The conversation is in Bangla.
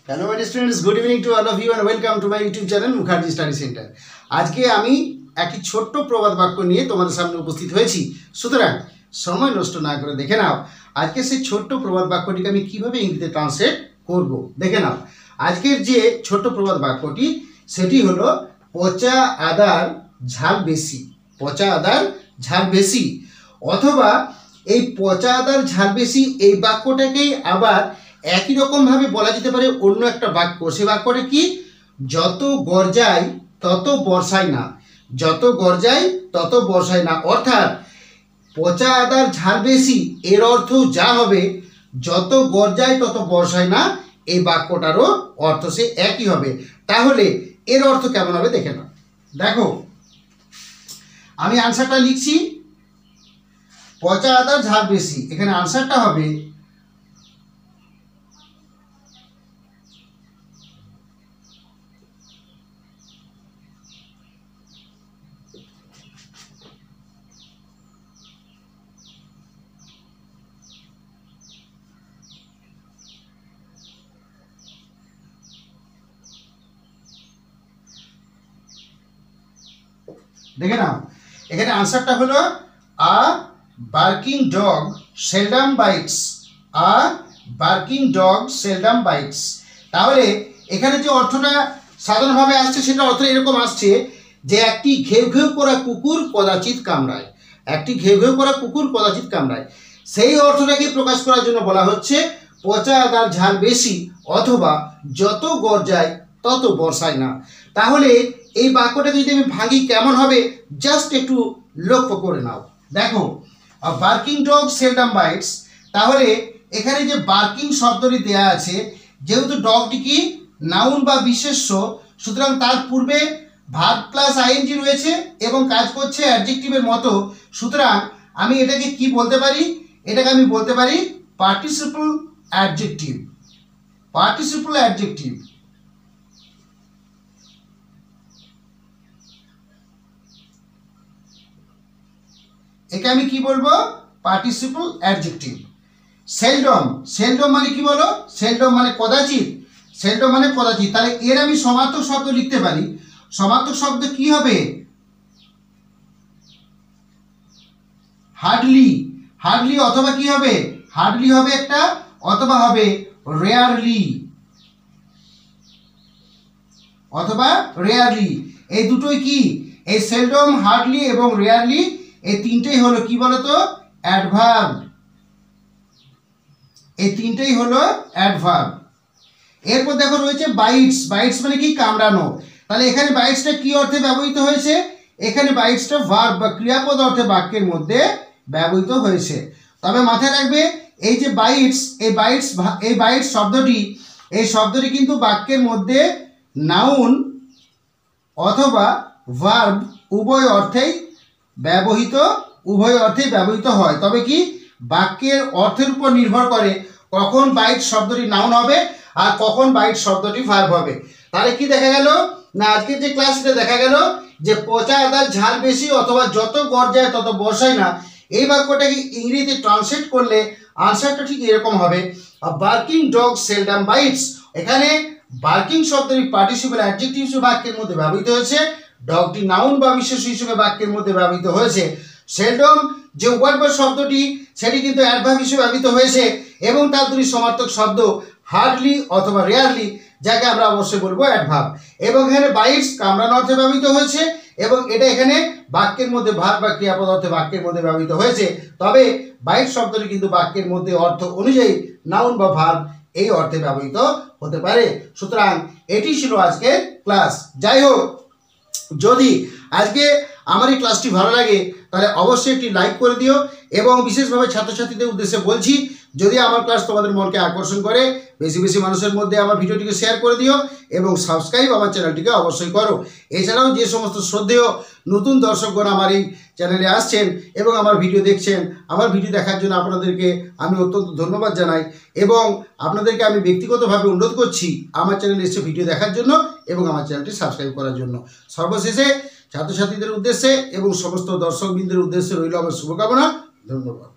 Hello my students, good evening to all of you and welcome to my YouTube channel Mukherjee Study Center. আজকে আমি একটি ছোট্ট প্রবাদ বাক্য নিয়ে তোমাদের সামনে উপস্থিত হয়েছি। সুতরাং সময় নষ্ট না করে দেখে নাও আজকে সেই ছোট্ট প্রবাদ বাক্যটিকে আমি কিভাবে ইংরেজিতে ট্রান্সলেট করব। দেখে নাও আজকের যে ছোট্ট প্রবাদ বাক্যটি সেটি হলো পচা আদার ঝাল বেশি। পচা আদার ঝাল বেশি, অথবা এই পচা আদার ঝাল বেশি এই বাক্যটাকেই আবার একই রকমভাবে বলা যেতে পারে অন্য একটা বাক্য। সে বাক্যটা কি? যত গর্জায় তত বর্ষায় না। যত গর্জায় তত বর্ষায় না, অর্থাৎ পচা আদার ঝাল বেশি এর অর্থ যা হবে যত গর্জায় তত বর্ষায় না, এই বাক্যটারও অর্থ সে একই হবে। তাহলে এর অর্থ কেমন হবে দেখে নাও। দেখো আমি আনসারটা লিখছি, পচা আদার ঝাল বেশি। এখানে আনসারটা হবে দেখে নাও এখানে আনসারটা হলো আ বার্কিং ডগ সেলডম বাইটস। আ বার্কিং ডগ সেলডম বাইটস। তাহলে এখানে যে অর্থটা সাধারণভাবে আসছে সেটা অর্থ এরকম আসছে যে একটি ঘেউ ঘেউ করা কুকুর কদাচিৎ কামড়ায়। একটি ঘেউ ঘেউ করা কুকুর কদাচিৎ কামড়ায়, সেই অর্থটাকে প্রকাশ করার জন্য বলা হচ্ছে পচা আদার ঝাল বেশি, অথবা যত গর্জায় তত বর্ষায় না। তাহলে এই বাক্যটাকে যদি আমি ভাঙি কেমন হবে জাস্ট একটু লক্ষ্য করে নাও। দেখো বার্কিং ডগ সেলডম বাইটস, তাহলে এখানে যে বার্কিং শব্দটি দেয়া আছে, যেহেতু ডগটি কি নাউন বা বিশেষ্য, সুতরাং তার পূর্বে ভার্ব প্লাস আইএনজি রয়েছে এবং কাজ করছে অ্যাডজেক্টিভের মতো। সুতরাং আমি এটাকে কি বলতে পারি? এটাকে আমি বলতে পারি পার্টিসিপল অ্যাডজেক্টিভ। Participle adjective. একে আমি কি বলবো? Participle adjective. সেলডম, সেলডম মানে কি বলো? সেলডম মানে কদাচিৎ। সেলডম মানে কদাচিৎ। তাহলে এর আমি সমার্থক শব্দ লিখতে পারি। সমার্থক শব্দ কি হবে? হার্ডলি। হার্ডলি অথবা কি হবে? হার্ডলি হবে একটা, অথবা হবে রেয়ারলি। অথবা রেয়ারলি, এই দুটোই কি? এই সেলডম, হার্ডলি এবং রেয়ারলি, এই তিনটেই হলো কি বলতো? অ্যাডভার্ব। এই তিনটেই হলো অ্যাডভার্ব। এরপর দেখো রয়েছে বাইটস। বাইটস মানে কি? কামড়ানো। তাহলে এখানে বাইটসটা কি অর্থে ব্যবহৃত হয়েছে? এখানে বাইটসটা ভার্ব বা ক্রিয়াপদ অর্থে বাক্যের মধ্যে ব্যবহৃত হয়েছে। তবে মাথায় রাখবে এই যে বাইটস, এই বাইটস শব্দটি, এই শব্দটি কিন্তু বাক্যের মধ্যে নাউন অথবা ভার্ব উভয় অর্থেই ব্যবহৃত হয়। তবে কি বাক্যের অর্থের উপর নির্ভর করে কখন বাইট শব্দটি নাউন হবে আর কখন বাইট শব্দটি ভার্ব হবে। তাহলে কি দেখা গেল না, আজকের যে ক্লাসে দেখা গেল যে পচা আদার ঝাল বেশি অথবা যত গর্জায় তত বর্ষায় না, এই বাক্যটাকে ইংরেজিতে ট্রান্সলেট করলে আনসারটা ঠিক এরকম হবে বার্কিং ডগ সেলডম বাইটস। এখানে বার্কিং শব্দটি পার্টিসিপল অ্যাডজেক্টিভ হিসেবে বাক্যের মধ্যে ব্যবহৃত হয়েছে, ডগটি নাউন বা বিশেষ্য হিসেবে বাক্যের মধ্যে ব্যবহৃত হয়েছে। সেলডম যে ওয়ার্ড বা শব্দটি সেটি কিন্তু অ্যাডভার্ব হিসেবে ব্যবহৃত হয়েছে এবং তার দুটি সমার্থক শব্দ হার্ডলি অথবা রেয়ারলি, যাকে আমরা অবশ্যই বলবো অ্যাডভার্ব। এবং এখানে বাইটস কামড়ানো অর্থে ব্যবহৃত হয়েছে এবং এটা এখানে বাক্যের মধ্যে ভার্ব বা ক্রিয়াপদ অর্থে বাক্যের মধ্যে ব্যবহৃত হয়েছে। তবে বাইট শব্দটি কিন্তু বাক্যের মধ্যে অর্থ অনুযায়ী নাউন বা ভার্ব এই অর্থে ব্যবহৃত হতে পারে। সুতরাং এটি ছিল আজকের ক্লাস। যাই হোক, যদি আজকে আমার এই ক্লাসটি ভালো লাগে তাহলে অবশ্যই একটি লাইক করে দিও এবং বিশেষভাবে ছাত্রছাত্রীদের উদ্দেশ্যে বলছি, যদি আমার ক্লাস তোমাদের মনকে আকর্ষণ করে বেশি বেশি মানুষের মধ্যে আমার ভিডিওটিকে শেয়ার করে দিও এবং সাবস্ক্রাইব আমার চ্যানেলটিকে অবশ্যই করো। এছাড়াও যে সমস্ত শ্রদ্ধেয় নতুন দর্শকগণ আমার এই চ্যানেলে আসছেন এবং আমার ভিডিও দেখছেন, আমার ভিডিও দেখার জন্য আপনাদেরকে আমি অত্যন্ত ধন্যবাদ জানাই এবং আপনাদেরকে আমি ব্যক্তিগতভাবে অনুরোধ করছি আমার চ্যানেলে এসে ভিডিও দেখার জন্য এবং আমার চ্যানেলটি সাবস্ক্রাইব করার জন্য। সর্বশেষে ছাত্রছাত্রীদের উদ্দেশ্যে এবং সমস্ত দর্শকবৃন্দের উদ্দেশ্যে রইল আমার শুভকামনা। ধন্যবাদ।